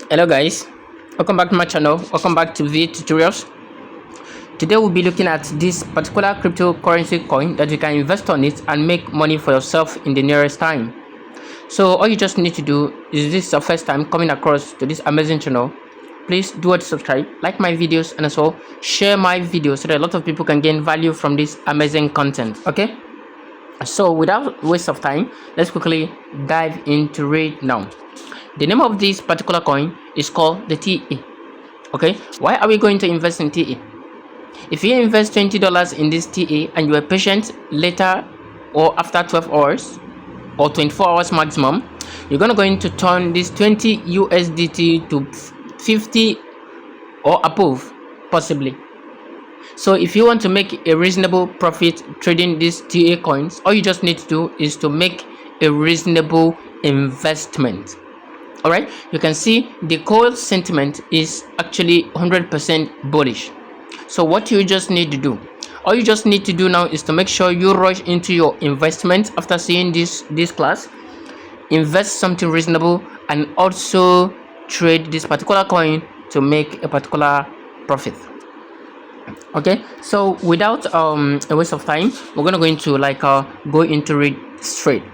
Hello guys, welcome back to my channel. Welcome back to the tutorials. Today we'll be looking at this particular cryptocurrency coin that you can invest on it and make money for yourself in the nearest time. So all you just need to do is, this is your first time coming across to this amazing channel, please do what, subscribe, like my videos, and also share my videos so that a lot of people can gain value from this amazing content. Okay, so without waste of time, let's quickly dive into it now. The name of this particular coin is called the TA. Okay, why are we going to invest in TA? If you invest $20 in this TA and you are patient, later or after 12 hours or 24 hours maximum, you're going to turn this 20 USDT to 50 or above, possibly. So if you want to make a reasonable profit trading these TA coins, all you just need to do is to make a reasonable investment. All right, you can see the coin sentiment is actually 100% bullish. So what you just need to do, all you just need to do now is to make sure you rush into your investment after seeing this class, invest something reasonable, and also trade this particular coin to make a particular profit. Okay, so without a waste of time, we're gonna go into go into it straight.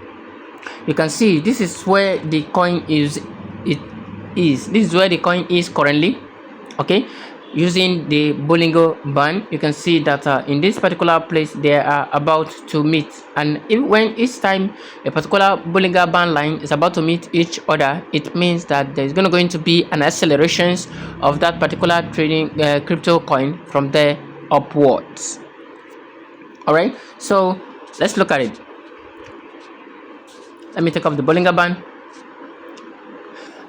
You can see this is where the coin is. This is where the coin is currently. Okay, using the Bollinger Band, you can see that in this particular place they are about to meet, and when each time a particular Bollinger Band line is about to meet each other, it means that there's going to be an acceleration of that particular trading crypto coin from there upwards. All right, so let's look at it. Let me take off the Bollinger Band.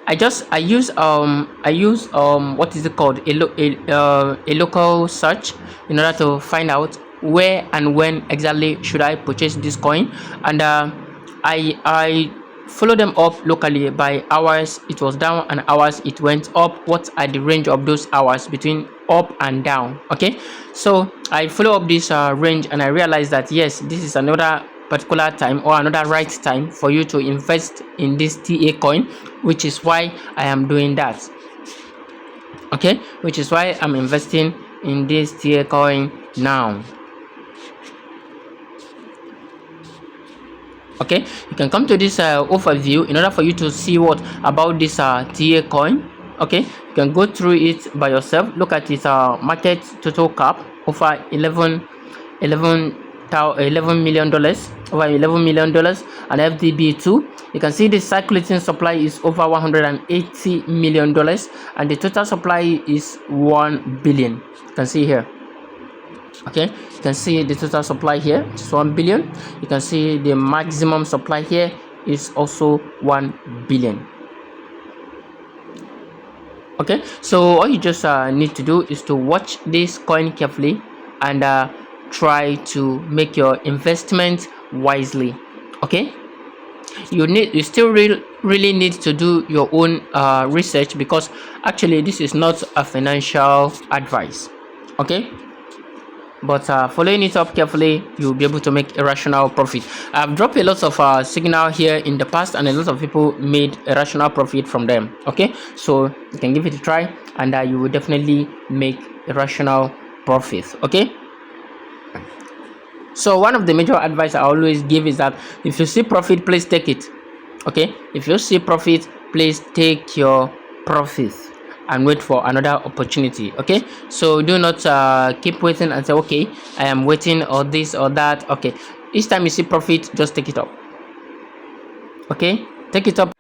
I use what is it called, a local search in order to find out where and when exactly should I purchase this coin, and I follow them up locally by hours it was down and hours it went up. What are the range of those hours between up and down? Okay, so I follow up this range and I realize that yes, this is another particular time or another right time for you to invest in this TA coin, which is why I am doing that. Okay, which is why I'm investing in this TA coin now. Okay, you can come to this overview in order for you to see what about this TA coin. Okay, you can go through it by yourself. Look at its market total cap over $11 million, over $11 million, and FDB2. You can see the circulating supply is over $180 million, and the total supply is 1 billion. You can see here. Okay, you can see the total supply here is 1 billion. You can see the maximum supply here is also 1 billion. Okay, so all you just need to do is to watch this coin carefully and try to make your investment wisely. Okay, you still really need to do your own research, because actually this is not a financial advice. Okay, but following it up carefully, you'll be able to make a rational profit. I've dropped a lot of signal here in the past, and a lot of people made a rational profit from them. Okay, so you can give it a try, and you will definitely make a rational profit. Okay, so one of the major advice I always give is that if you see profit, please take it. Okay, if you see profit, please take your profit and wait for another opportunity. Okay, so do not keep waiting and say, okay, I am waiting or this or that. Okay, each time you see profit, just take it up. Okay, take it up